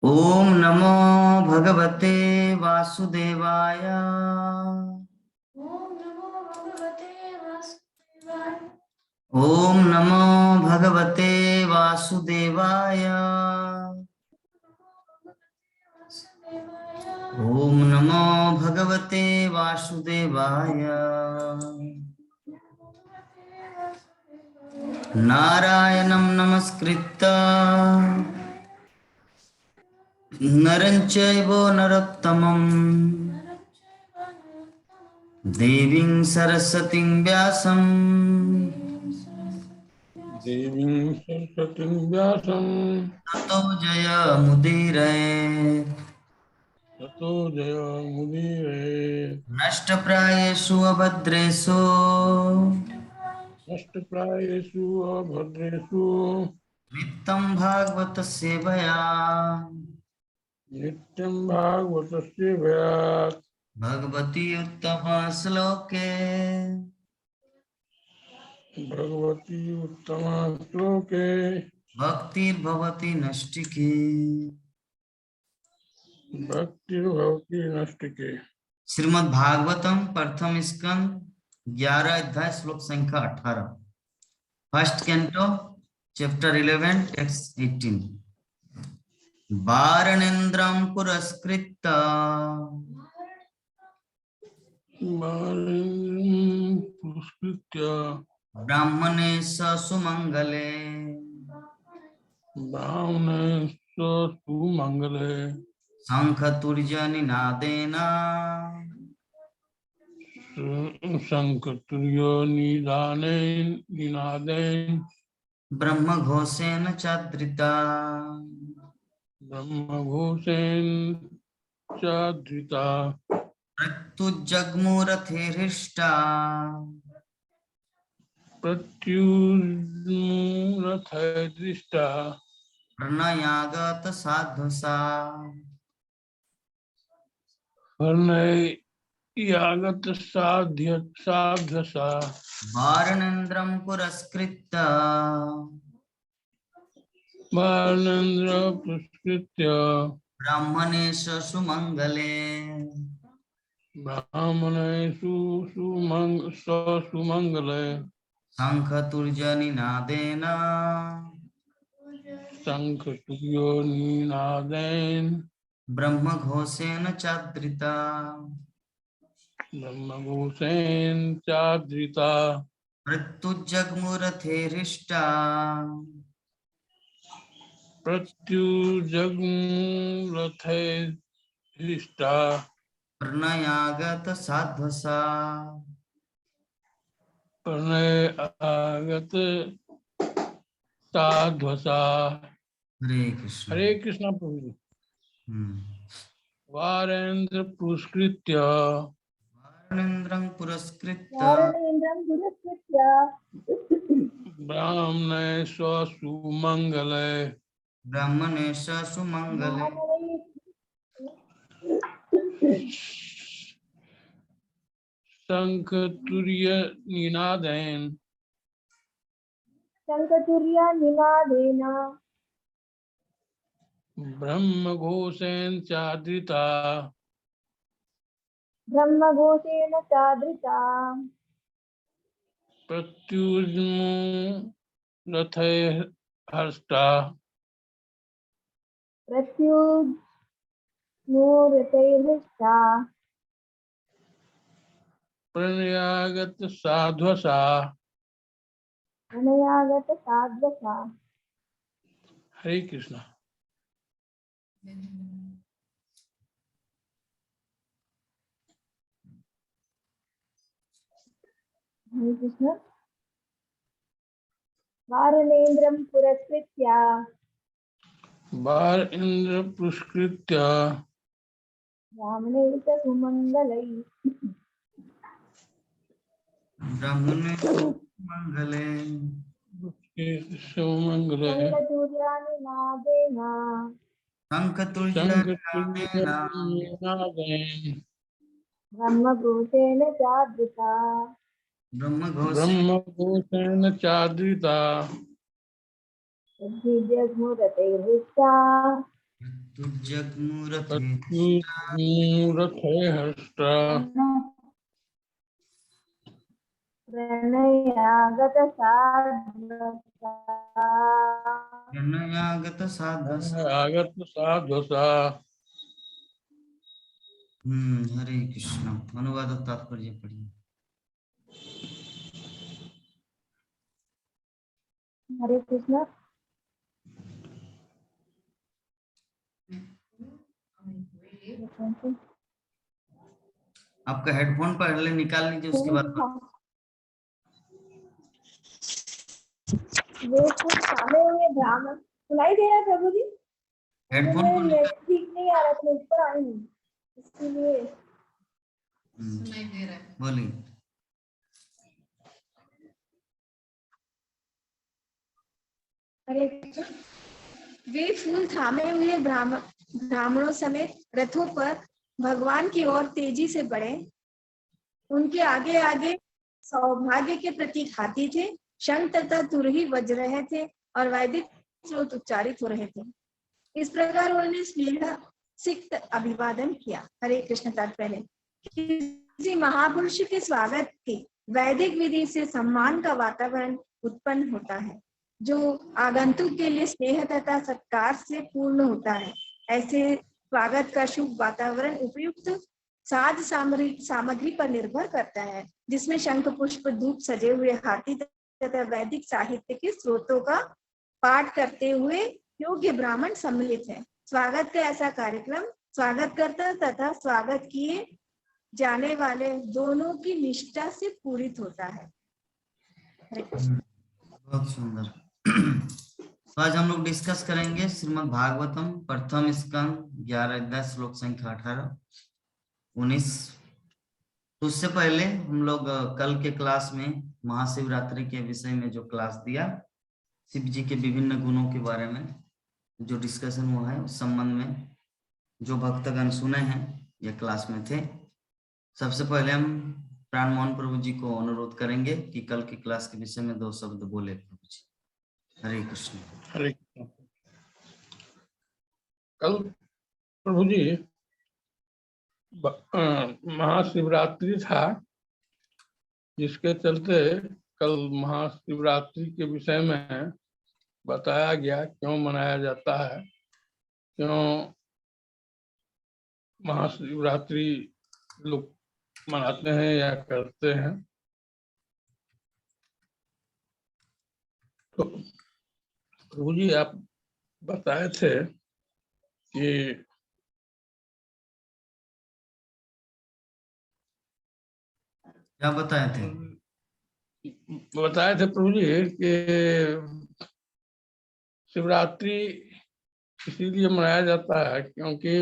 ओम नमो भगवते वासुदेवाय। ओम नमो भगवते वासुदेवाय। ओम नमो भगवते वासुदेवाय। ओम नमो भगवते वासुदेवाय। नारायणं नमस्कृत्य नरं चैव नरोत्तमं देवीं सरस्वतीं व्यासं देवीं सरस्वतीं व्यासं ततो जयमुदीरये। ततो जयमुदीरये। नष्टप्रायेषु अभद्रेषु नष्टप्रायेषु अभद्रेषु नित्यं भागवत सेवया नित्यं भागवतस्य सेवया भगवती उत्तम श्लोके भगवती उत्तमश्लोके भक्तिर्भवति नष्टिकी। भक्तिर्भवति नष्टिके। श्रीमद् भागवतम प्रथम स्कंद 11 अध्याय श्लोक संख्या 18। First canto chapter 11 text 18। वारणेन्द्रं पुरस्कृत्य मालिनीं पुरस्कृत्य ब्राह्मणे सुमंगले ब्राह्मणे सुमंगले शंख तुर्य निनादेन शंखतुर्यो निनादेन ब्रह्म घोषेण चाद्रिता ब्रह्मघोषेण चाद्रिता प्रत्युजग्मुरथिहृष्टा प्रत्युन्मूलथैर्दृष्टा प्रणयागत साधुसा वर्णयागत साध्यसा वारणेन्द्रं पुरस्कृत्य बालेन्द्र पुरस्कृत्य ब्राह्मणेश सुमंगले ब्राह्मणेषु सुमंगले शंख तुर्य निनादेन शंखतुर्यो निनादेन ब्रह्म घोषेण चाद्रिता ब्रह्मघोषेण चाद्रिता प्रत्युजग्मुरथिहृष्टा प्रत्युजग्मुरथैर्दृष्टा प्रणयागत साध्वसा प्रणयागत साध्वसा। हरे कृष्ण। हरे कृष्ण प्रभु जी। हम्म। वारेन्द्र पुरस्कृत्य वारणेन्द्रं पुरस्कृत्य वारणेन्द्रं पुरस्कृत्य ब्राह्मणे स्वसुमंगले ब्राह्मणेश सुमंगले ब्राह्मणैः शंखतुर्य निनादेन शङ्खतुर्यनिनादेन ब्रह्मघोषेण चाद्रिता ब्रह्मघोषेण चादृता प्रत्युन्मूलथैर्हष्टा प्रत्युन्मूर्तैर्हृष्टा प्रणयागत साध्वसा। अनयागत साध्वसा। हरे कृष्ण। हरे कृष्ण। वारणेन्द्रं पुरस्कृत्य वारेन्द्र पुरस्कृत्य ब्राह्मणैः च सुमङ्गलैः ब्राह्मणे मंगले सुमंगले शङ्खतुर्यानिनादेन शंख तुर्य शंखतुर्य निनादेन निनादेन ब्रह्मघोषेण चादृता ब्रह्म घोषे ब्रह्मघोषेण चाद्रिता तद्विजयस्मृतैर्हृष्टा तुज्जग्मुरथे मूर्थे हस्ता प्रणयागत साधका प्रणयागत साधस। आगत साधुसा। हरे कृष्ण। अनुवाद और तात्पर्य पढ़िए। हरे कृष्ण। आपका हेडफोन पहले निकाल लीजिए, उसके बाद वे कुछ सामे हुए ब्राह्मण सुनाई दे रहा है प्रभु जी। हेडफोन को मेरे निकाल। नेट ठीक नहीं आ रहा था, ऊपर आई हूँ इसलिए। बोलिए। हरे कृष्ण। वे फूल थामे हुए ब्राह्मणों समेत रथों पर भगवान की ओर तेजी से बढ़े। उनके आगे आगे सौभाग्य के प्रतीक हाथी थे, शंख तथा तुरही बज रहे थे और वैदिक स्रोत उच्चारित हो रहे थे। इस प्रकार उन्होंने स्नेह सिक्त अभिवादन किया। हरे कृष्ण। तात्पर्य, किसी महापुरुष के स्वागत के वैदिक विधि से सम्मान का वातावरण उत्पन्न होता है, जो आगंतुक के लिए स्नेह तथा सत्कार से पूर्ण होता है। ऐसे स्वागत का शुभ वातावरण उपयुक्त साज सामग्री पर निर्भर करता है, जिसमें शंख पुष्प धूप सजे हुए हाथी तथा वैदिक साहित्य के स्रोतों का पाठ करते हुए योग्य ब्राह्मण सम्मिलित है। स्वागत का ऐसा कार्यक्रम स्वागतकर्ता तथा स्वागत किए जाने वाले दोनों की निष्ठा से पूरित होता है। बहुत सुंदर। तो आज हम लोग डिस्कस करेंगे श्रीमद् भागवतम प्रथम स्कंद 11 अध्याय श्लोक संख्या 18-19। तो उससे पहले हम लोग कल के क्लास में महाशिवरात्रि के विषय में जो क्लास दिया, शिव जी के विभिन्न गुणों के बारे में जो डिस्कशन हुआ है, उस संबंध में जो भक्तगण सुने हैं ये क्लास में थे। सबसे पहले हम प्राण मोहन प्रभु जी को अनुरोध करेंगे कि कल की क्लास के विषय में 2 शब्द बोले प्रभु जी। हरे कृष्ण। हरे कृष्ण। कल प्रभु जी महाशिवरात्रि था, जिसके चलते कल महाशिवरात्रि के विषय में बताया गया क्यों मनाया जाता है, क्यों महाशिवरात्रि लोग मनाते हैं या करते हैं। तो प्रभु जी आप बताए थे कि क्या बताए थे? बताए थे प्रभु जी कि शिवरात्रि इसीलिए मनाया जाता है क्योंकि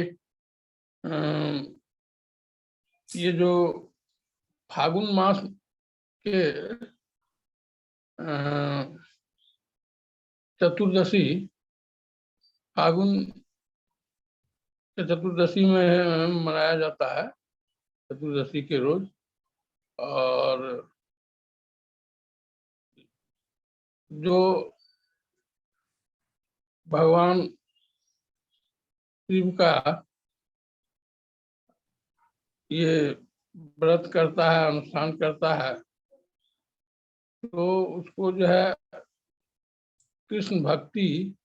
ये जो फागुन मास के चतुर्दशी, फागुन के चतुर्दशी में मनाया जाता है, चतुर्दशी के रोज। और जो भगवान शिव का ये व्रत करता है, अनुष्ठान करता है, तो उसको जो है कृष्ण भक्ति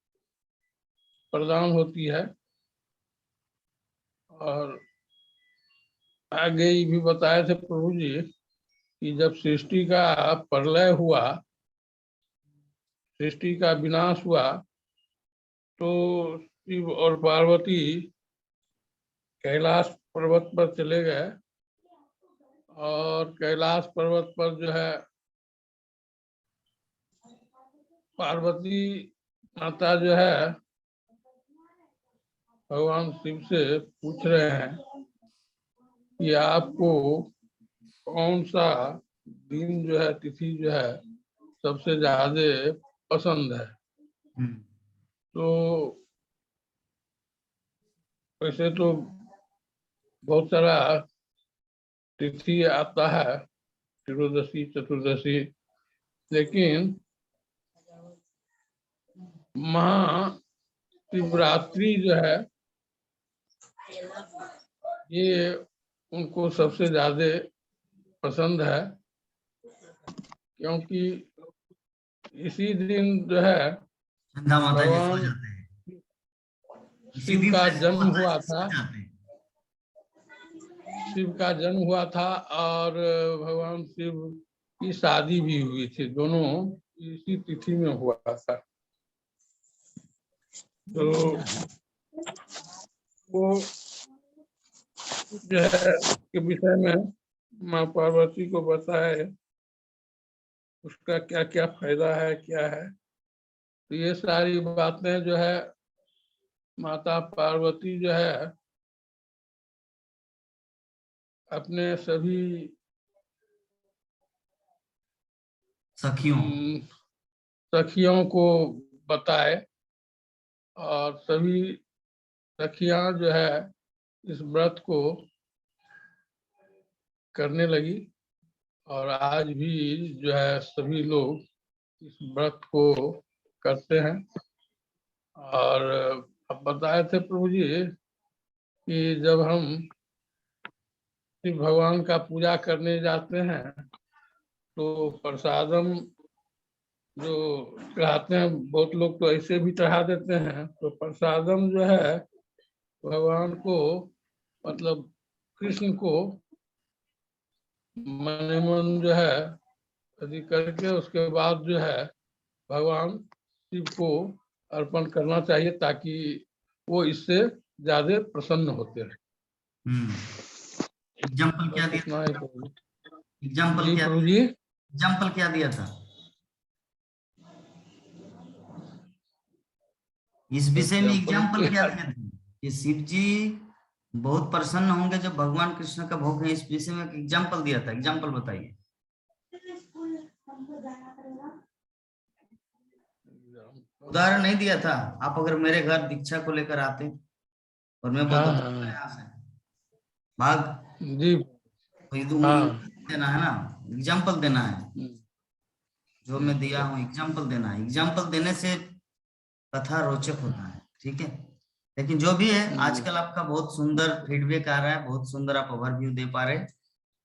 प्रदान होती है। और आगे ये भी बताए थे प्रभु जी कि जब सृष्टि का प्रलय हुआ, सृष्टि का विनाश हुआ, तो शिव और पार्वती कैलाश पर्वत पर चले गए। और कैलाश पर्वत पर जो है पार्वती माता जो है भगवान शिव से पूछ रहे हैं कि आपको कौन सा दिन जो है, तिथि जो है सबसे ज्यादा पसंद है। तो वैसे तो बहुत सारा तिथि आता है, त्रयोदशी, चतुर्दशी, लेकिन महाशिवरात्रि जो है ये उनको सबसे ज्यादा पसंद है, क्योंकि इसी दिन जो है चंदा माता जी सो भगवान जाते हैं, इसी शिव दिन का से जन्म माता हुआ जी था। सो जाते हैं। शिव का जन्म हुआ था और भगवान शिव की शादी भी हुई थी, दोनों इसी तिथि में हुआ था। तो वो जो है के विषय में माँ पार्वती को बताए उसका क्या क्या फायदा है, क्या है। तो ये सारी बातें जो है माता पार्वती जो है अपने सभी सखियों, सखियों को बताए, और सभी सखियां जो है इस व्रत को करने लगी, और आज भी जो है सभी लोग इस व्रत को करते हैं। और अब बताए थे प्रभु जी कि जब हम शिव भगवान का पूजा करने जाते हैं तो प्रसादम जो चढ़ाते हैं, बहुत लोग तो ऐसे भी चढ़ा देते हैं, तो प्रसादम जो है भगवान को, मतलब कृष्ण को मन ही मन जो है यदि करके उसके बाद जो है भगवान शिव को अर्पण करना चाहिए, ताकि वो इससे ज्यादा प्रसन्न होते हैं। एग्जाम्पल क्या बस दिया इतना था? ही प्रभु जी। एग्जाम्पल जी क्या प्रभु दिया? जी। एग्जाम्पल क्या दिया था इस विषय में? एग्जाम्पल एग्जाम्पल क्या दिया था कि शिव जी बहुत प्रसन्न होंगे जब भगवान कृष्ण का भोग है? इस विषय में एग्जाम्पल दिया था, एग्जाम्पल बताइए। उदाहरण नहीं दिया था। आप अगर मेरे घर दीक्षा को लेकर आते और मैं हाँ बोलता था हाँ यहाँ से भाग, जी तो ये तो हाँ। देना है ना, एग्जाम्पल देना है। हम्म, जो मैं दिया हूँ एग्जाम्पल देना है, एग्जाम्पल देने से कथा रोचक होता है, ठीक है। लेकिन जो भी है, आजकल आपका बहुत सुंदर फीडबैक आ रहा है, बहुत सुंदर आप ओवरव्यू दे पा रहे हैं।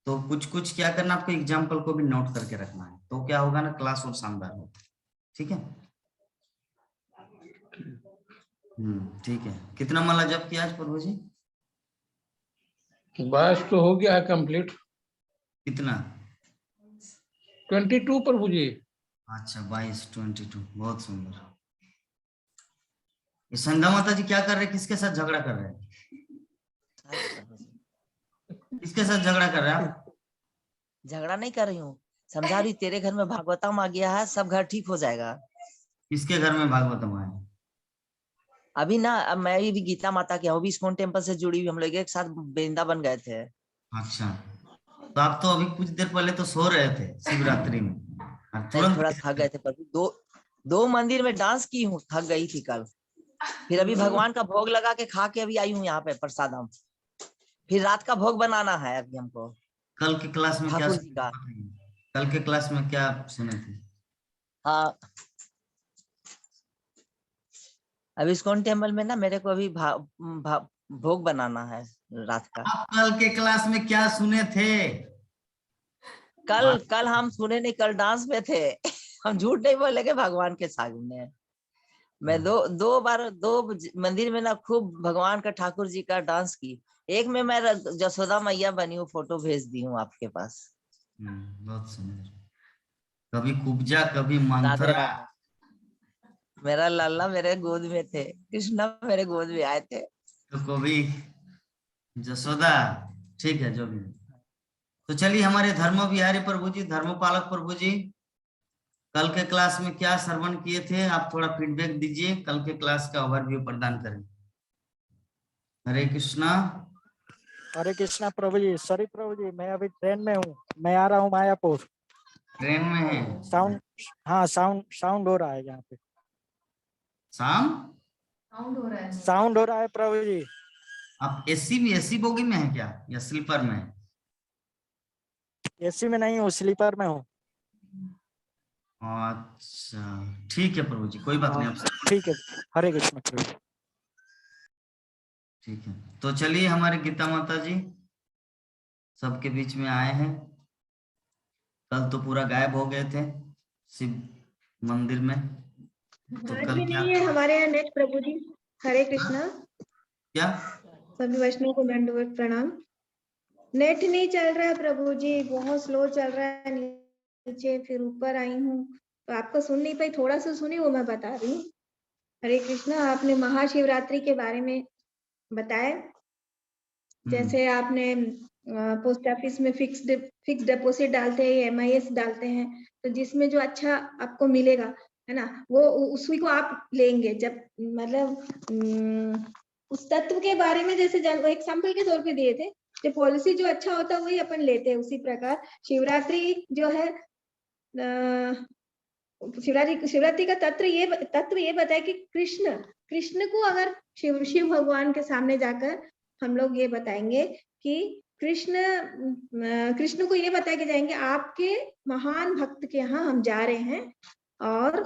तो कुछ कुछ क्या करना, आपको एग्जाम्पल को भी नोट करके रखना है, तो क्या होगा ना, क्लास और शानदार होगा, ठीक है। ठीक है। कितना माला जप किया आज प्रभु जी? बस तो हो गया है कंप्लीट। कितना? 22 प्रभु जी। अच्छा, 22 बहुत सुंदर। ये संध्या माता जी क्या कर रहे हैं, किसके साथ झगड़ा कर रहे हैं? किसके साथ झगड़ा कर रहे हैं आप? झगड़ा नहीं कर रही हूँ, समझा रही तेरे घर में भागवतम आ गया है, सब घर ठीक हो जाएगा। किसके घर में भागवतम आए? अभी ना, अब मैं भी गीता माता के भी इस्कॉन टेम्पल से जुड़ी हुई, हम लोग एक साथ वृंदावन गए थे। अच्छा, तो आप तो अभी कुछ देर पहले तो सो रहे थे शिवरात्रि में, और नहीं, तुरंत थोड़ा थक गए थे प्रभु, दो मंदिर में डांस की हूँ, थक गई थी कल। फिर अभी भगवान का भोग लगा के खा के अभी आई हूँ यहाँ पे प्रसादम। फिर रात का भोग बनाना है अभी हमको, कल के क्लास में क्या ठाकुर जी सुने का। थे बताइए? कल के क्लास में क्या सुने थे? हाँ, अभी इस्कॉन टेम्पल में ना मेरे को अभी भोग बनाना है रात का। आप कल के क्लास में क्या सुने थे? कल हम सुने नहीं, कल डांस में थे। हम झूठ नहीं बोलेंगे भगवान के सामने। मैं दो बार दो मंदिर में ना खूब भगवान का, ठाकुर जी का डांस की। एक में मैं जसोदा मैया बनी हूँ, फोटो भेज दी हूँ आपके पास। बहुत सुंदर। कभी कुब्जा, कभी राधे मंथरा। राधे। मेरा लाला मेरे गोद में थे, कृष्णा मेरे गोद में आए थे। तो कभी जसोदा। ठीक है, जो भी है। तो चलिए, हमारे धर्म बिहारी प्रभु जी, धर्मपालक प्रभु जी, कल के क्लास में क्या श्रवण किए थे? आप थोड़ा फीडबैक दीजिए, कल के क्लास का ओवरव्यू प्रदान करें। हरे कृष्णा। हरे कृष्णा प्रभु जी। सॉरी प्रभु जी, मैं अभी ट्रेन में हूँ, मैं आ रहा हूँ मायापुर। ट्रेन में है? साउंड, हाँ साउंड हो रहा है यहाँ पे। शाम साउंड हो रहा है प्रभु जी। आप एसी बोगी में है क्या, या स्लीपर में है? एसी में नहीं हूँ, स्लीपर में हूँ। अच्छा, ठीक है प्रभु जी, कोई बात नहीं। हाँ ठीक है। हरे कृष्णा प्रभु जी। ठीक है, तो चलिए हमारे गीता माता जी सबके बीच में आए हैं। कल तो पूरा गायब हो गए थे शिव मंदिर में, तो आज कल भी क्या नहीं है हमारे यहाँ नेट प्रभु जी। हरे कृष्णा, क्या सभी वैष्णव को दंडवत प्रणाम। नेट नहीं चल रहा है प्रभु जी, बहुत स्लो चल रहा है, नीचे फिर ऊपर आई हूँ तो आपको सुन नहीं पाई, थोड़ा सा सुनी वो मैं बता रही हूँ। हरे कृष्णा, आपने महाशिवरात्रि के बारे में बताया, जैसे आपने पोस्ट ऑफिस में फिक्स डिपॉजिट डालते हैं, MIS डालते हैं, तो जिसमें जो अच्छा आपको मिलेगा है ना, वो उसी को आप लेंगे। जब मतलब उस तत्व के बारे में जैसे एग्जाम्पल के तौर पे दिए थे, जो पॉलिसी जो अच्छा होता है वही अपन लेते हैं। उसी प्रकार शिवरात्रि जो है, शिवरात्रि का तत्व ये बताया कि कृष्ण को अगर शिव भगवान के सामने जाकर हम लोग ये बताएंगे कि कृष्ण को ये बता के जाएंगे, आपके महान भक्त के यहाँ हम जा रहे हैं और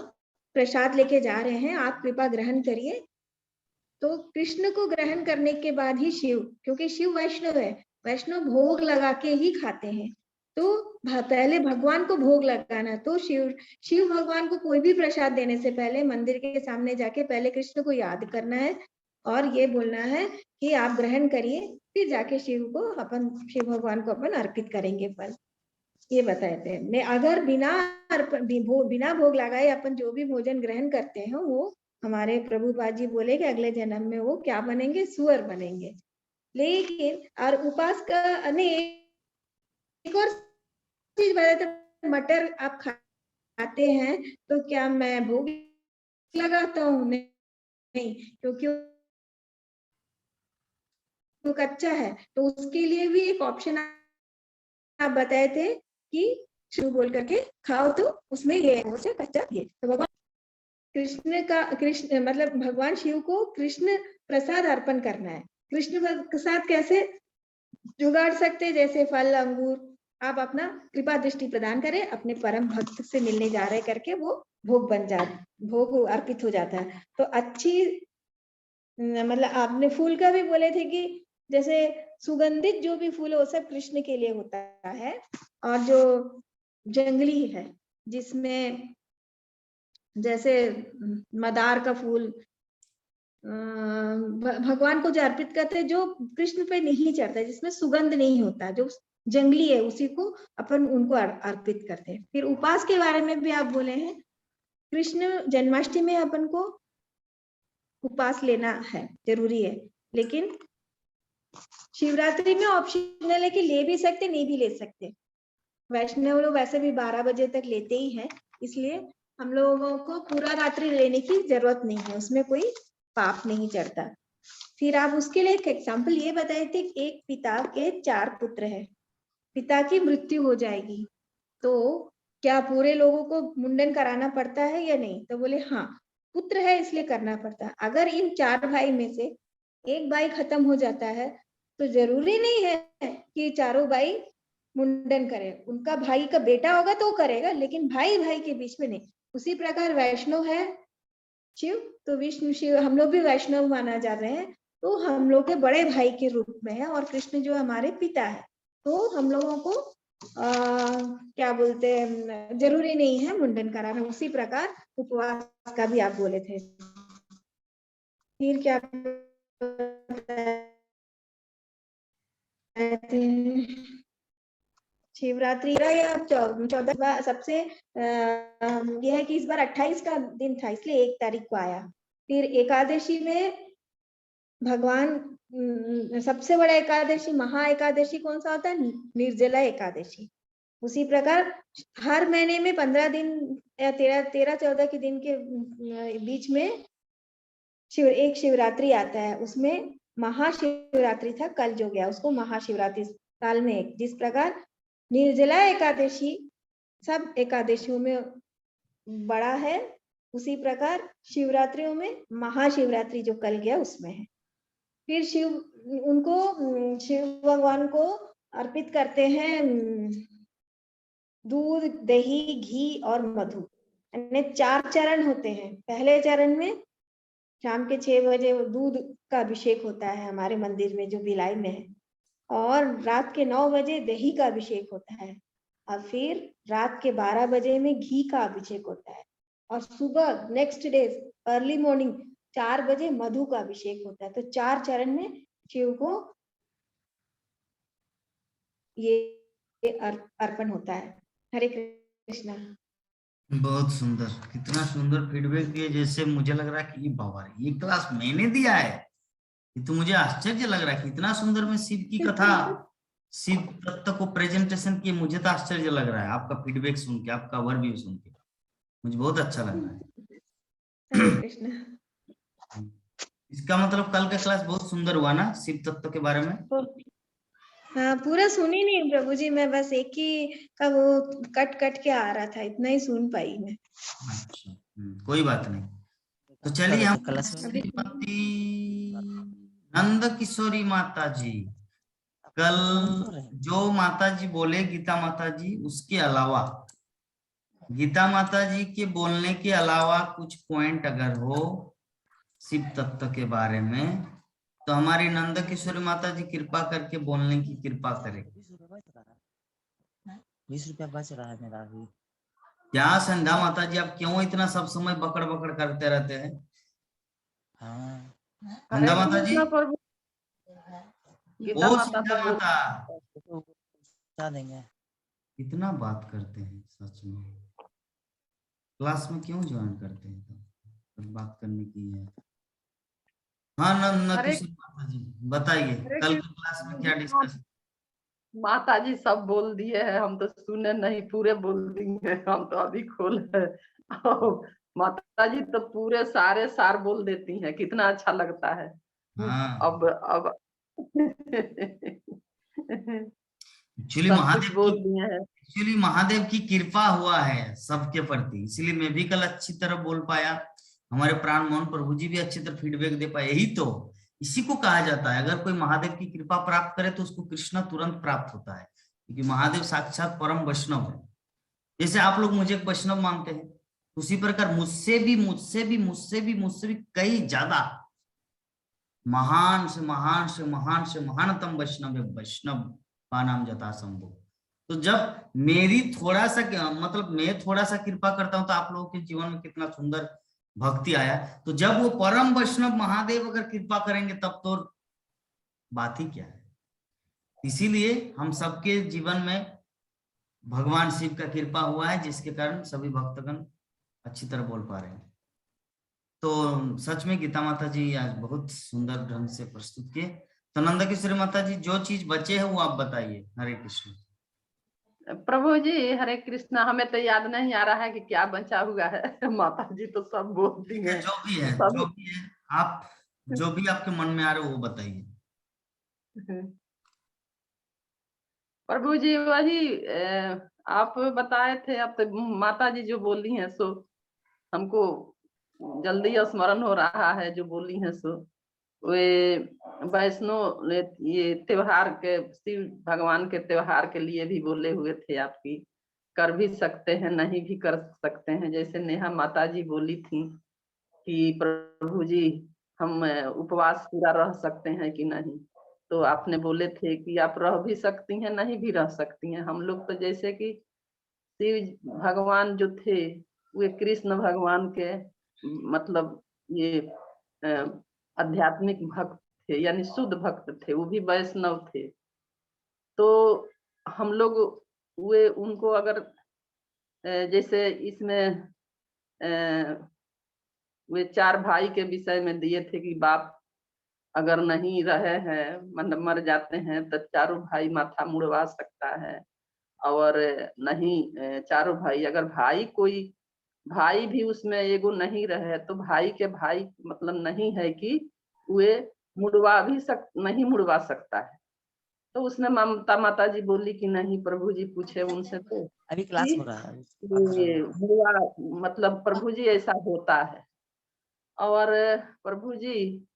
प्रसाद लेके जा रहे हैं, आप कृपा ग्रहण करिए। तो कृष्ण को ग्रहण करने के बाद ही शिव, क्योंकि शिव वैष्णव है, वैष्णव भोग लगा के ही खाते हैं, तो पहले भगवान को भोग लगाना। तो शिव भगवान को कोई भी प्रसाद देने से पहले मंदिर के सामने जाके पहले कृष्ण को याद करना है और ये बोलना है कि आप ग्रहण करिए, फिर जाके शिव भगवान को अपन अर्पित करेंगे फल। ये बताए थे। मैं अगर बिना भोग लगाए अपन जो भी भोजन ग्रहण करते हैं, वो हमारे प्रभुपाद जी बोले कि अगले जन्म में वो क्या बनेंगे, सुअर बनेंगे। लेकिन और उपास का एक और चीज बताया था, मटर आप खाते हैं तो क्या मैं भोग लगाता हूँ? नहीं, क्योंकि वो कच्चा है, तो उसके लिए भी एक ऑप्शन आप बताए थे कि शिव बोल करके खाओ, तो उसमें ये कच्चा ये। तो भगवान कृष्ण मतलब भगवान शिव को कृष्ण प्रसाद अर्पण करना है। कृष्ण प्रसाद कैसे जुगाड़ सकते, जैसे फल अंगूर आप अपना कृपा दृष्टि प्रदान करें, अपने परम भक्त से मिलने जा रहे करके वो भोग अर्पित हो जाता है। तो अच्छी मतलब आपने फूल का भी बोले थे कि जैसे सुगंधित जो भी फूल है वो सब कृष्ण के लिए होता है, और जो जंगली है जिसमें जैसे मदार का फूल भगवान को जो अर्पित करते हैं, जो कृष्ण पे नहीं चढ़ता, जिसमें सुगंध नहीं होता, जो जंगली है, उसी को अपन उनको अर्पित करते हैं। फिर उपास के बारे में भी आप बोले हैं, कृष्ण जन्माष्टमी में अपन को उपास लेना है, जरूरी है, लेकिन शिवरात्रि में ऑप्शनल है कि ले भी सकते नहीं भी ले सकते। वैष्णव लोग वैसे भी 12 बजे तक लेते ही हैं, इसलिए हम लोगों को पूरा रात्रि लेने की जरूरत नहीं है, उसमें कोई पाप नहीं चढ़ता। फिर आप उसके लिए एक एग्जाम्पल ये बताए थे, एक पिता के 4 पुत्र हैं, पिता की मृत्यु हो जाएगी तो क्या पूरे लोगों को मुंडन कराना पड़ता है या नहीं? तो बोले हाँ, पुत्र है इसलिए करना पड़ता है। अगर इन 4 भाई में से एक भाई खत्म हो जाता है तो जरूरी नहीं है कि चारों भाई मुंडन करें, उनका भाई का बेटा होगा तो करेगा, लेकिन भाई भाई के बीच में नहीं। उसी प्रकार वैष्णव है शिव, तो विष्णु शिव हम लोग भी वैष्णव माना जा रहे हैं, तो हम लोग के बड़े भाई के रूप में है, और कृष्ण जो हमारे पिता है, तो हम लोगों को क्या बोलते हैं, जरूरी नहीं है मुंडन कराना। उसी प्रकार उपवास का भी आप बोले थे। फिर क्या शिवरात्रि या 14 सबसे यह है कि इस बार 28 का दिन था, इसलिए 1 तारीख को आया। फिर एकादशी में भगवान सबसे बड़ा एकादशी महा एकादशी कौन सा होता है? निर्जला एकादशी। उसी प्रकार हर महीने में 15 दिन या 13-14 के दिन के बीच में एक शिवरात्रि आता है, उसमें महाशिवरात्रि था, कल जो गया उसको महाशिवरात्रि, साल में एक। जिस प्रकार निर्जला एकादशी सब एकादशियों में बड़ा है, उसी प्रकार शिवरात्रियों में महाशिवरात्रि जो कल गया उसमें है। फिर शिव भगवान को अर्पित करते हैं दूध, दही, घी और मधु, यानी 4 चरण होते हैं। पहले चरण में शाम के 6 बजे दूध का अभिषेक होता है हमारे मंदिर में जो भिलाई में है, और रात के 9 बजे दही का अभिषेक होता है, और फिर रात के 12 बजे में घी का अभिषेक होता है, और सुबह नेक्स्ट डे अर्ली मॉर्निंग 4 बजे मधु का अभिषेक होता है। तो 4 चरण में शिव को ये अर्पण होता है। हरे कृष्णा। बहुत सुंदर, कितना सुंदर फीडबैक दिए, जैसे मुझे लग रहा है कि ये बाबा रे, ये क्लास मैंने दिया है। ये तो मुझे आश्चर्य लग रहा है कि इतना सुंदर में शिव की कथा, शिव तत्व को प्रेजेंटेशन किए। मुझे तो आश्चर्य लग रहा है आपका फीडबैक सुन के, आपका ओवरव्यू सुन के, मुझे बहुत अच्छा लग रहा है। हरे कृष्णा। इसका मतलब कल का क्लास बहुत सुंदर हुआ ना, शिव तत्व के बारे में। हाँ, पूरा सुनी नहीं प्रभु जी, मैं बस एक ही का वो कट कट के आ रहा था, इतना ही सुन पाई मैं। अच्छा, कोई बात नहीं। तो चलिए हम क्लास में श्रीमती नंद किशोरी माता जी, कल जो माता जी बोले गीता माता जी, उसके अलावा गीता माता जी के बोलने के अलावा कुछ पॉइंट अगर हो शिव तत्व के बारे में, तो हमारी नंद किशोरी माता जी कृपा करके बोलने की कृपा करें। 20 रुपया बच रहा है मेरा अभी। क्या संध्या माता जी, आप क्यों इतना सब समय बकड़ बकड़ करते रहते हैं? हाँ संध्या माता जी, गीता ओ माता संध्या तो बोल माता, बता देंगे। कितना बात करते हैं सच में, क्लास में क्यों ज्वाइन करते हैं? तो बात करने की है। हाँ नंद हरे किशोरी माता जी, बताइए कल की क्लास में क्या डिस्कस। माता जी सब बोल दिए हैं, हम तो सुने नहीं, पूरे बोल दिए, हम तो अभी खोल है। माता जी तो पूरे सारे सार बोल देती हैं, कितना अच्छा लगता है। हाँ, अब एक्चुअली सब कुछ महादेव की, बोल दिए हैं। एक्चुअली महादेव की कृपा हुआ है सबके प्रति, इसलिए मैं भी कल अच्छी तरह बोल पाया, हमारे प्राण मोहन प्रभु जी भी अच्छी तरह फीडबैक दे पाए। यही तो, इसी को कहा जाता है, अगर कोई महादेव की कृपा प्राप्त करे तो उसको कृष्ण तुरंत प्राप्त होता है, क्योंकि महादेव साक्षात परम वैष्णव है। जैसे आप लोग मुझे एक वैष्णव मानते हैं, उसी प्रकार मुझसे भी कई ज्यादा महान से महानतम वैष्णव है, वैष्णव का नाम जता संभव। तो जब मेरी थोड़ा सा मतलब मैं थोड़ा सा कृपा करता हूं, तो आप लोगों के जीवन में कितना सुंदर भक्ति आया। तो जब वो परम वैष्णव महादेव अगर कृपा करेंगे, तब तो बात ही क्या है। इसीलिए हम सबके जीवन में भगवान शिव का कृपा हुआ है, जिसके कारण सभी भक्तगण अच्छी तरह बोल पा रहे हैं। तो सच में गीता माता जी आज बहुत सुंदर ढंग से प्रस्तुत किए। तो नंद किशोरी माता जी, जो चीज बचे है वो आप बताइए। हरे कृष्ण। प्रभु जी हरे कृष्णा, हमें तो याद नहीं आ रहा है कि क्या बचा हुआ है। माता जी तो सब बोलती हैं। जो भी है, सब जो भी है, आप जो भी आपके मन में आ रहे हो वो बताइए। प्रभु जी वही आप बताए थे, अब तो माता जी जो बोली हैं सो हमको जल्दी स्मरण हो रहा है, जो बोली हैं सो वे वैष्णव ये त्योहार के, शिव भगवान के त्योहार के लिए भी बोले हुए थे, आपकी कर भी सकते हैं नहीं भी कर सकते हैं। जैसे नेहा माता जी बोली थी कि प्रभु जी हम उपवास पूरा रह सकते हैं कि नहीं, तो आपने बोले थे कि आप रह भी सकती हैं नहीं भी रह सकती हैं। हम लोग तो जैसे कि शिव भगवान जो थे वे कृष्ण भगवान के मतलब ये आध्यात्मिक भक्त थे, यानी शुद्ध भक्त थे, वो भी वैष्णव थे। तो हम लोग वे उनको अगर जैसे इसमें वे 4 भाई के विषय में दिए थे कि बाप अगर नहीं रहे हैं, मतलब मर जाते हैं, तो चारों भाई माथा मुड़वा सकता है। और नहीं चारों भाई, अगर भाई कोई भाई भी उसमें एगो नहीं रहे, तो भाई के भाई मतलब नहीं है कि वे नहीं मुड़वा सकता है। तो उसमें ममता माता जी बोली कि नहीं, प्रभु जी पूछे उनसे तो अभी क्लास हो रहा है। ये मुड़वा मतलब प्रभु जी ऐसा होता है। और प्रभु जी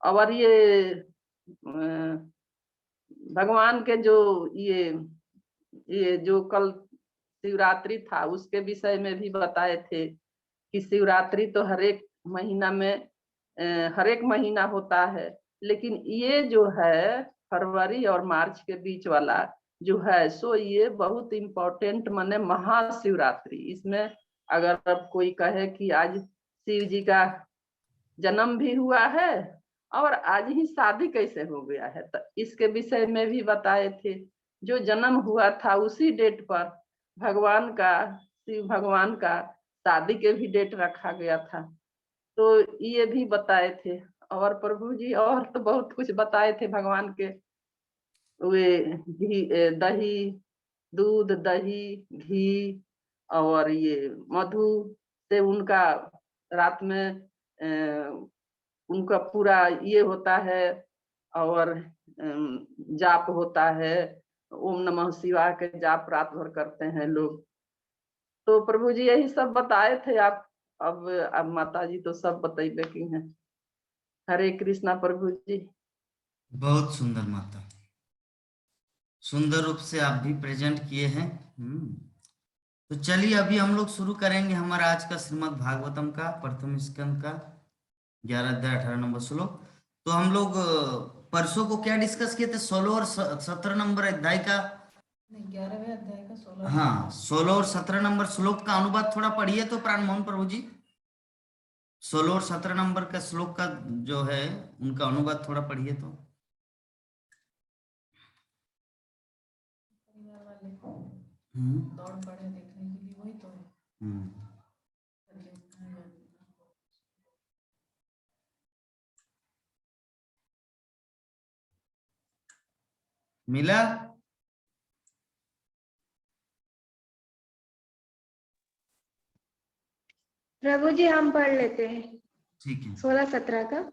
और ये भगवान के जो ये जो कल शिवरात्रि था उसके विषय में भी बताए थे कि शिवरात्रि तो हर एक महीना में हर एक महीना होता है, लेकिन ये जो है फरवरी और मार्च के बीच वाला जो है सो ये बहुत इम्पोर्टेंट माने महाशिवरात्रि। इसमें अगर अब कोई कहे कि आज शिव जी का जन्म भी हुआ है और आज ही शादी कैसे हो गया है, तो इसके विषय में भी बताए थे। जो जन्म हुआ था उसी डेट पर भगवान का, शिव भगवान का शादी के भी डेट रखा गया था, तो ये भी बताए थे। और प्रभु जी और तो बहुत कुछ बताए थे भगवान के, वे घी, दही, दूध, दही, घी और ये मधु से उनका रात में उनका पूरा ये होता है और जाप होता है, ओम नमः शिवाय के जाप रात भर करते हैं लोग। तो प्रभु जी यही सब बताए थे। आप अब माता जी तो सब बतैबे की हैं। हरे कृष्णा प्रभु जी। बहुत सुंदर माता, सुंदर रूप से आप भी प्रेजेंट किए हैं। तो चलिए अभी हम लोग शुरू करेंगे हमारा आज का श्रीमद् भागवतम का प्रथम स्कंद का 11 अध्याय 18 नंबर श्लोक। तो हम लोग परसों को क्या डिस्कस किए थे? 16 और 17 नंबर अध्याय का, 11वें अध्याय का 16। हाँ 16 और 17 नंबर श्लोक का अनुवाद थोड़ा पढ़िए तो प्राण मोहन प्रभु जी। 16 और 17 नंबर का श्लोक का जो है उनका अनुवाद थोड़ा पढ़िए तो। परिवार वाले हम्म दौड़ पड़े देखने के लिए, वही तो है। मिला? प्रभु जी हम पढ़ लेते हैं ठीक है। 16-17 का।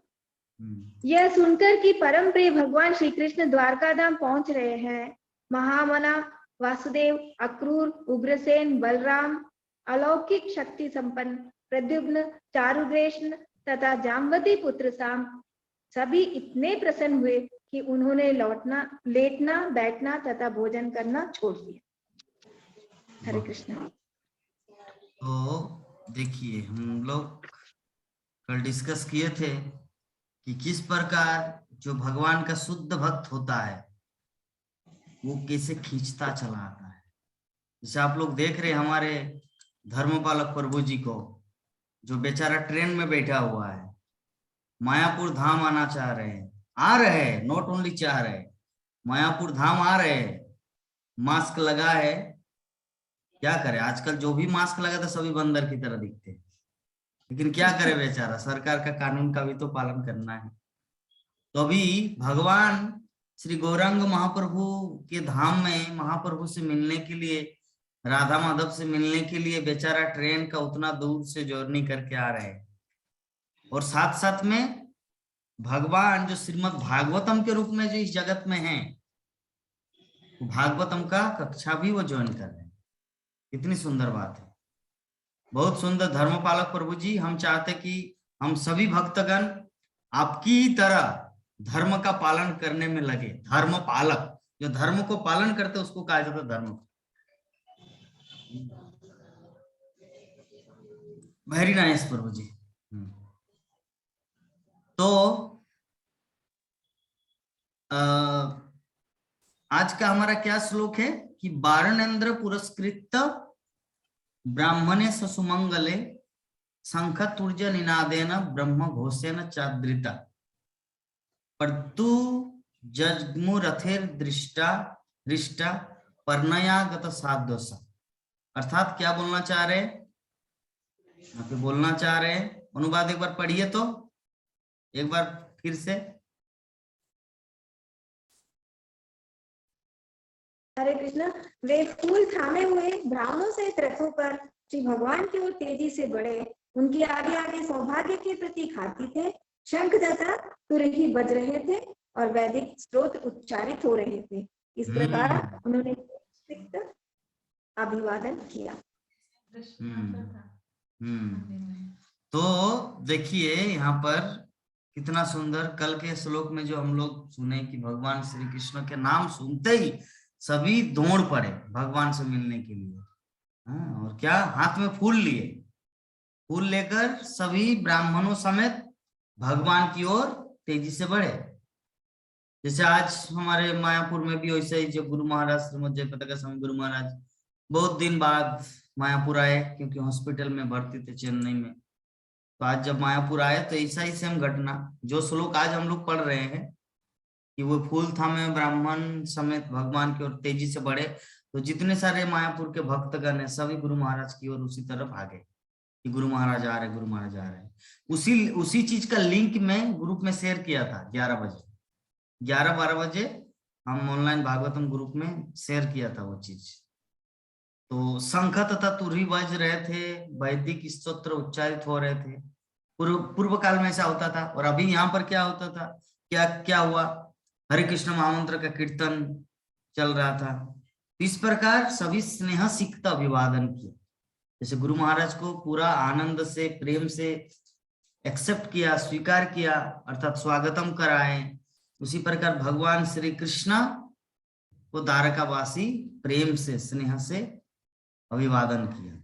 यह सुनकर कि परम प्रिय भगवान श्री कृष्ण द्वारका धाम पहुंच रहे हैं, महामना, वासुदेव, अक्रूर, उग्रसेन, बलराम, अलौकिक शक्ति संपन्न प्रद्युम्न, चारुदेशन तथा जाम्बती पुत्र साम सभी इतने प्रसन्न हुए कि उन्होंने लेटना, बैठना तथा भोजन करना छोड़ दिया। हरे कृष्ण। तो देखिए हम लोग कल डिस्कस किए थे कि किस प्रकार जो भगवान का शुद्ध भक्त होता है वो कैसे खींचता चला आता है। जैसे आप लोग देख रहे हैं हमारे धर्मपालक प्रभु जी को, जो बेचारा ट्रेन में बैठा हुआ है, मायापुर धाम आना चाह रहे हैं, आ रहे हैं, नॉट ओनली चाह रहे, मायापुर धाम आ रहे हैं, मास्क लगा है। क्या करे, आजकल जो भी मास्क लगा था सभी बंदर की तरह दिखते हैं, लेकिन क्या करे बेचारा, सरकार का कानून का भी तो पालन करना है। तो अभी भगवान श्री गौरांग महाप्रभु के धाम में महाप्रभु से मिलने के लिए, राधा माधव से मिलने के लिए बेचारा ट्रेन का उतना दूर से जर्नी करके आ रहे हैं, और साथ साथ में भगवान जो श्रीमद् भागवतम के रूप में जो इस जगत में है, भागवतम का कक्षा भी वो ज्वाइन कर रहे हैं। कितनी सुंदर बात है, बहुत सुंदर। धर्मपालक प्रभु जी, हम चाहते कि हम सभी भक्तगण आपकी तरह धर्म का पालन करने में लगे। धर्म पालक, जो धर्म को पालन करते उसको कहा जाता है धर्म। वेरी नाइस प्रभु जी। तो आज का हमारा क्या श्लोक है कि वारणेन्द्र पुरस्कृत ब्राह्मणे सुमंगले शंख तुर्ज निनादेन ब्रह्म घोषेन चाद्रिता परतु जग्मुरथेर दृष्टा दृष्टा पर्णयागत साध्वसा। अर्थात क्या बोलना चाह रहे, यहाँ पे बोलना चाह रहे हैं, अनुवाद एक बार पढ़िए तो, एक बार फिर से। हरे कृष्ण। वे फूल थामे हुए ब्राह्मणों से रथों पर श्री भगवान की ओर तेजी से बढ़े, उनके आगे आगे सौभाग्य के प्रति खाती थे, शंख तथा तुरही बज रहे थे और वैदिक स्त्रोत उच्चारित हो रहे थे। इस प्रकार उन्होंने अभिवादन किया। तो देखिए यहाँ पर कितना सुंदर, कल के श्लोक में जो हम लोग सुने कि भगवान श्री कृष्ण के नाम सुनते ही सभी दौड़ पड़े भगवान से मिलने के लिए। और क्या, हाथ में फूल लिए, फूल लेकर सभी ब्राह्मणों समेत भगवान की ओर तेजी से बढ़े। जैसे आज हमारे मायापुर में भी वैसे ही, जब गुरु महाराज श्रीमद जयप्रकाश स्वामी गुरु महाराज बहुत दिन बाद मायापुर आए, क्योंकि हॉस्पिटल में भर्ती थे चेन्नई में। तो आज जब मायापुर आए तो ऐसा ही सेम घटना, जो श्लोक आज हम लोग पढ़ रहे हैं कि वो फूल थामे ब्राह्मण समेत भगवान की ओर तेजी से बढ़े, तो जितने सारे मायापुर के भक्तगण है सभी गुरु महाराज की ओर उसी तरफ आ गए कि गुरु महाराज आ रहे, गुरु महाराज आ रहे। उसी चीज का लिंक मैं ग्रुप में शेयर किया था 11 बजे, 11-12 बजे हम ऑनलाइन भागवतम ग्रुप में शेयर किया था वो चीज। तो शंख तथा तुरही बज रहे थे, वैदिक स्तोत्र उच्चारित हो रहे थे। पूर्व काल में ऐसा होता था। और अभी यहाँ पर क्या होता था, क्या हुआ, हरे कृष्ण महामंत्र का कीर्तन चल रहा था। इस प्रकार सभी स्नेह सिक्त अभिवादन किया, जैसे गुरु महाराज को पूरा आनंद से प्रेम से एक्सेप्ट किया, स्वीकार किया, अर्थात स्वागतम कराए। उसी प्रकार भगवान श्री कृष्ण को द्वारकावासी प्रेम से स्नेह से अभिवादन किया।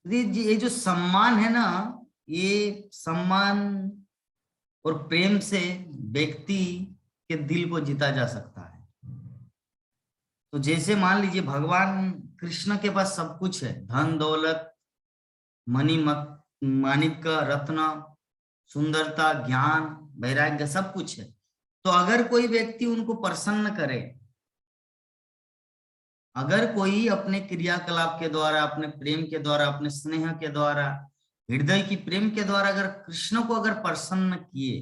ये जो सम्मान है ना, ये सम्मान और प्रेम से व्यक्ति के दिल को जीता जा सकता है। तो जैसे मान लीजिए भगवान कृष्ण के पास सब कुछ है, धन दौलत, माणिक रत्न, सुंदरता, ज्ञान, वैराग्य, सब कुछ है। तो अगर कोई व्यक्ति उनको प्रसन्न करे, अगर कोई अपने क्रियाकलाप के द्वारा, अपने प्रेम के द्वारा, अपने स्नेह के द्वारा, हृदय की प्रेम के द्वारा अगर कृष्ण को अगर प्रसन्न किए,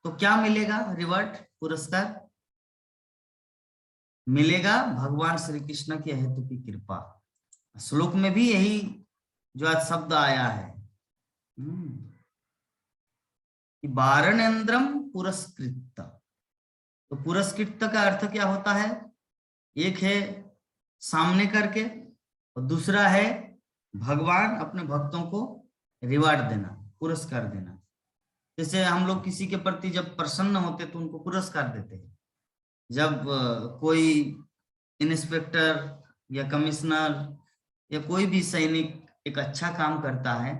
तो क्या मिलेगा? रिवर्ट, पुरस्कार मिलेगा भगवान श्री कृष्ण की हेतु की कृपा। श्लोक में भी यही जो आज शब्द आया है कि वारणेन्द्रम पुरस्कृत। तो पुरस्कृत का अर्थ क्या होता है? एक है सामने करके, और दूसरा है भगवान अपने भक्तों को रिवार्ड देना, पुरस्कार देना। जैसे हम लोग किसी के प्रति जब प्रसन्न होते तो उनको पुरस्कार देते हैं। जब कोई इंस्पेक्टर या कमिश्नर या कोई भी सैनिक एक अच्छा काम करता है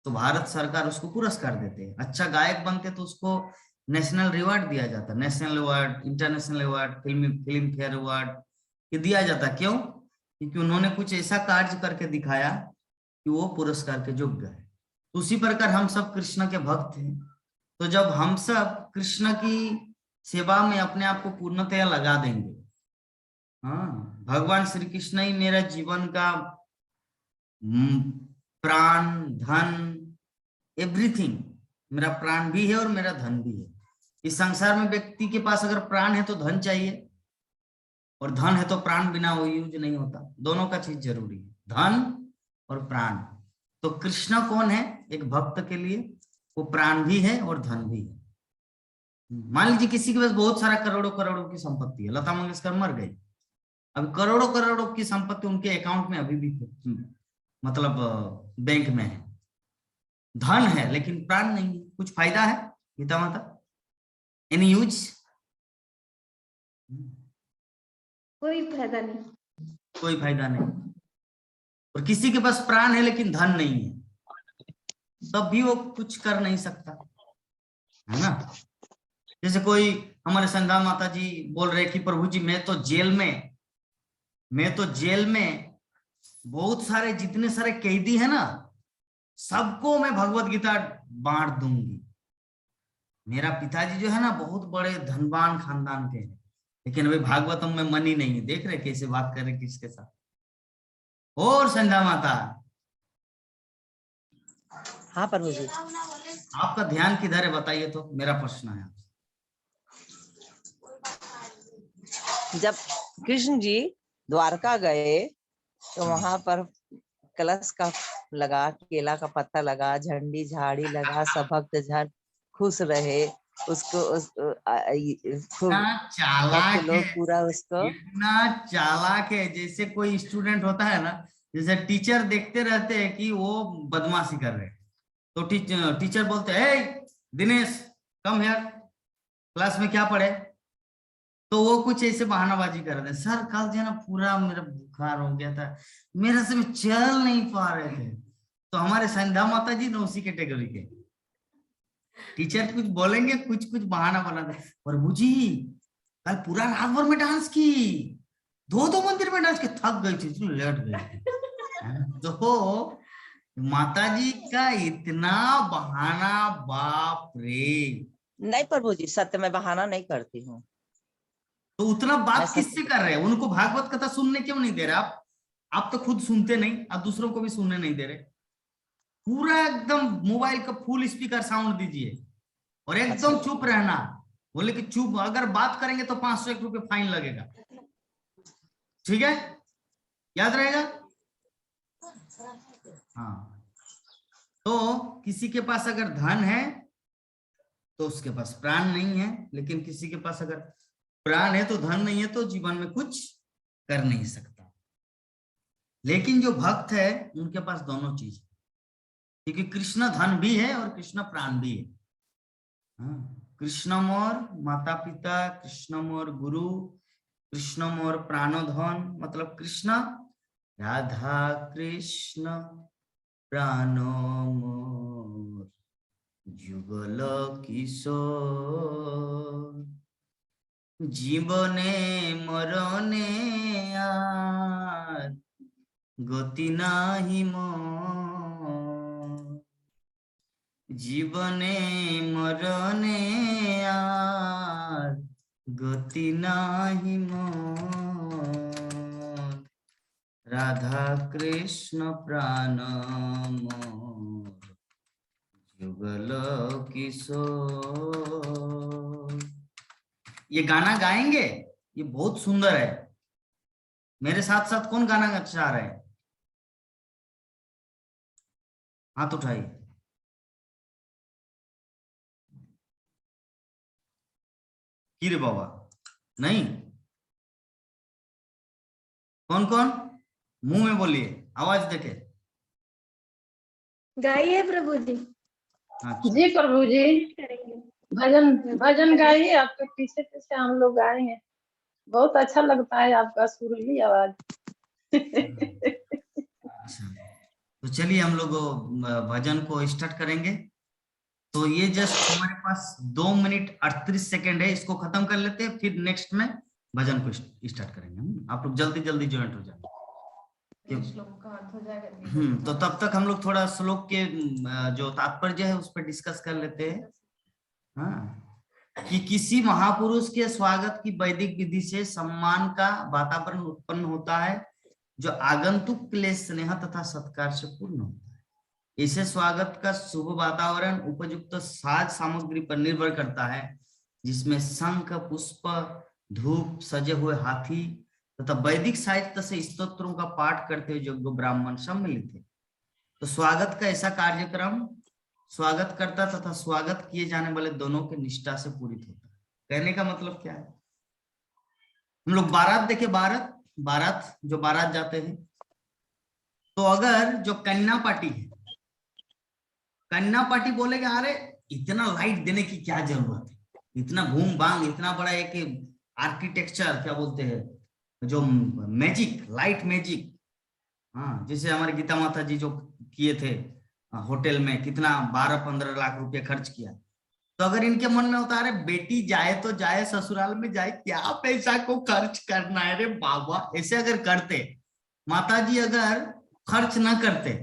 तो भारत सरकार उसको पुरस्कार देते हैं। अच्छा गायक बनते तो उसको नेशनल रिवार्ड दिया जाता है, national award, international award, film fair award, ये दिया जाता। क्यों? क्योंकि उन्होंने कुछ ऐसा कार्य करके दिखाया कि वो पुरस्कार के योग्य है। उसी प्रकार हम सब कृष्ण के भक्त हैं, तो जब हम सब कृष्ण की सेवा में अपने आप को पूर्णतया लगा देंगे, हाँ, भगवान श्री कृष्ण ही मेरा जीवन का प्राण, धन, एवरीथिंग, मेरा प्राण भी है और मेरा धन भी है। इस संसार में व्यक्ति के पास अगर प्राण है तो धन चाहिए, और धन है तो प्राण बिना वो यूज नहीं होता। दोनों का चीज जरूरी है, धन और प्राण। तो कृष्ण कौन है? एक भक्त के लिए वो प्राण भी है और धन भी है। मान लीजिए किसी के पास बहुत सारा करोड़ों करोड़ों की संपत्ति है, लता मंगेशकर मर गई, अब करोड़ों करोड़ों की संपत्ति उनके अकाउंट में अभी भी मतलब बैंक में है, धन है लेकिन प्राण नहीं है। कुछ फायदा है गीता माता? Any use? कोई फायदा नहीं, कोई फायदा नहीं। और किसी के पास प्राण है लेकिन धन नहीं है, तब भी वो कुछ कर नहीं सकता, है ना? जैसे कोई हमारे संध्या माता जी बोल रहे कि प्रभु जी मैं तो जेल में बहुत सारे जितने सारे कैदी है ना, सबको मैं भगवत गीता बांट दूंगी। मेरा पिताजी जो है ना बहुत बड़े धनवान खानदान के हैं, लेकिन अभी भागवतम में मनी नहीं है। देख रहे कैसे बात कर रहे किसके साथ? और संध्या माता, हाँ प्रभु जी, आपका ध्यान किधर है बताइए तो, मेरा प्रश्न है। जब कृष्ण जी द्वारका गए तो वहां पर कलश का लगा, केला का पत्ता लगा, झंडी झाड़ी लगा, सब भक्त जन खुश रहे। उसको चालाक लोग पूरा उसको, इतना चालाक है। जैसे कोई स्टूडेंट होता है ना, जैसे टीचर देखते रहते हैं कि वो बदमाशी कर रहे हैं, तो टीचर बोलते हैं दिनेश कम हियर, क्लास में क्या पढ़े? तो वो कुछ ऐसे बहानाबाजी कर रहे थे, सर कल जो है ना पूरा मेरा बुखार हो गया था, मेरे से चल नहीं पा रहे थे। तो हमारे संध्या माता जी ने उसी कैटेगरी के। टीचर कुछ बोलेंगे, कुछ कुछ बहाना बना दे, प्रभु जी कल पूरा रात भर में डांस की, दो मंदिर में डांस की, थक गई थी, लेट गई थी। तो माता जी का इतना बहाना, बाप रे। नहीं प्रभु जी, सत्य में बहाना नहीं करती हूँ। तो उतना बात ऐसा- किससे कर रहे हैं? उनको भागवत कथा सुनने क्यों नहीं दे रहे आप तो खुद सुनते नहीं, आप दूसरों को भी सुनने नहीं दे रहे। पूरा एकदम मोबाइल का फुल स्पीकर साउंड दीजिए और एकदम चुप रहना। बोले कि चुप, अगर बात करेंगे तो 501 रुपये फाइन लगेगा, ठीक है? याद रहेगा? हाँ। तो किसी के पास अगर धन है तो उसके पास प्राण नहीं है, लेकिन किसी के पास अगर प्राण है तो धन नहीं है, तो जीवन में कुछ कर नहीं सकता। लेकिन जो भक्त है उनके पास दोनों चीज, क्योंकि कृष्ण धन भी है और कृष्ण प्राण भी है। हाँ, कृष्ण मोर माता पिता, कृष्ण मोर गुरु, कृष्ण मोर प्राणोधन, मतलब कृष्ण राधा कृष्ण प्राणो मोर जुगल किशोर, जीवने मरणे आर गति नाही मोर, जीवने मरणे आर गति नाही मोर, राधा कृष्ण प्राण मोर जुगल किशोर। ये गाना गाएंगे, ये बहुत सुंदर है। मेरे साथ साथ कौन गाना चाह रहे हैं? हाथ उठाइए। रे बाबा, नहीं? कौन कौन? मुंह में बोलिए, आवाज देके। गाइए प्रभु जी। अच्छा। जी प्रभु जी, करेंगे। भजन भजन गाइए, आपके पीछे पीछे हम लोग गाएंगे। बहुत अच्छा लगता है आपका सुरीली आवाज। अच्छा, तो चलिए हम लोग भजन को स्टार्ट करेंगे। तो ये जस्ट हमारे पास 2 मिनट 38 सेकेंड है, इसको खत्म कर लेते हैं, फिर नेक्स्ट में भजन को स्टार्ट करेंगे। आप लोग जल्दी जल्दी ज्वाइंट हो जाए। श्लोक का अर्थ हो जाएगा। तो तब तक हम लोग थोड़ा श्लोक के जो तात्पर्य है उस पर डिस्कस कर लेते हैं। हाँ, कि किसी महापुरुष के स्वागत की वैदिक विधि से सम्मान का वातावरण उत्पन्न होता है, जो आगंतुक के लिए स्नेह तथा सत्कार से पूर्ण होता है। इसे स्वागत का शुभ वातावरण उपयुक्त साज सामग्री पर निर्भर करता है, जिसमें शंख, पुष्प, धूप, सजे हुए हाथी तथा वैदिक साहित्य से स्तोत्रों का पाठ करते हुए योग्य ब्राह्मण सम्मिलित थे। तो स्वागत का ऐसा कार्यक्रम स्वागत करता तथा स्वागत किए जाने वाले दोनों की निष्ठा से पूरित होता है। कहने का मतलब क्या है? हम लोग बारात देखे, बारात जो बारात जाते हैं, तो अगर जो कन्या पार्टी है, कन्या पार्टी बोलेगा अरे इतना लाइट देने की क्या जरूरत है, इतना घूम भांग, इतना बड़ा एक आर्किटेक्चर क्या बोलते हैं, जो मैजिक, लाइट मैजिक। हाँ, जैसे हमारे गीता माता जी जो किए थे होटल में, कितना 12-15 लाख रुपए खर्च किया। तो अगर इनके मन में होता है अरे बेटी जाए तो जाए, ससुराल में जाए, क्या पैसा को खर्च करना है रे बाबा, ऐसे अगर करते, माता जी अगर खर्च न करते,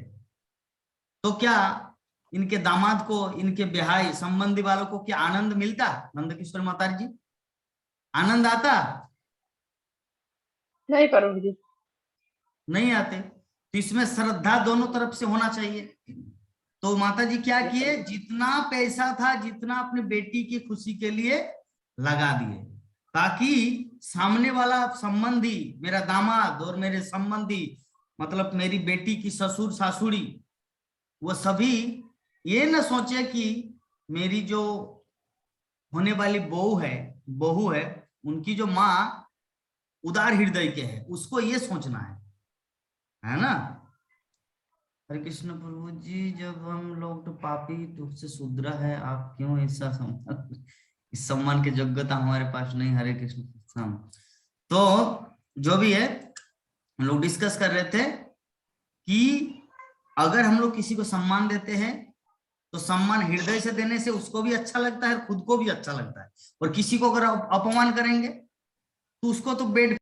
तो क्या इनके दामाद को, इनके ब्याह संबंधी वालों को क्या आनंद मिलता? नंद किशोर माता जी, आनंद आता? नहीं प्रभु जी, नहीं आते। तो इसमें श्रद्धा दोनों तरफ से होना चाहिए। तो माता जी क्या किए, जितना पैसा था, जितना अपने बेटी की खुशी के लिए लगा दिए, ताकि सामने वाला संबंधी, मेरा दामाद और मेरे संबंधी, मतलब मेरी बेटी की ससुर सासुड़ी, वो सभी ये न सोचे कि मेरी जो होने वाली बहू है, उनकी जो माँ उदार हृदय के है, उसको ये सोचना है ना। हरे कृष्ण प्रभु जी, जब हम लोग तो पापी दुख से शुद्र है, आप क्यों ऐसा सम्मान, इस सम्मान की योग्यता हमारे पास नहीं। हरे कृष्ण। तो जो भी है, हम लोग डिस्कस कर रहे थे कि अगर हम लोग किसी को सम्मान देते हैं तो सम्मान हृदय से देने से उसको भी अच्छा लगता है, खुद को भी अच्छा लगता है। और किसी को अगर अपमान करेंगे तो उसको तो बेड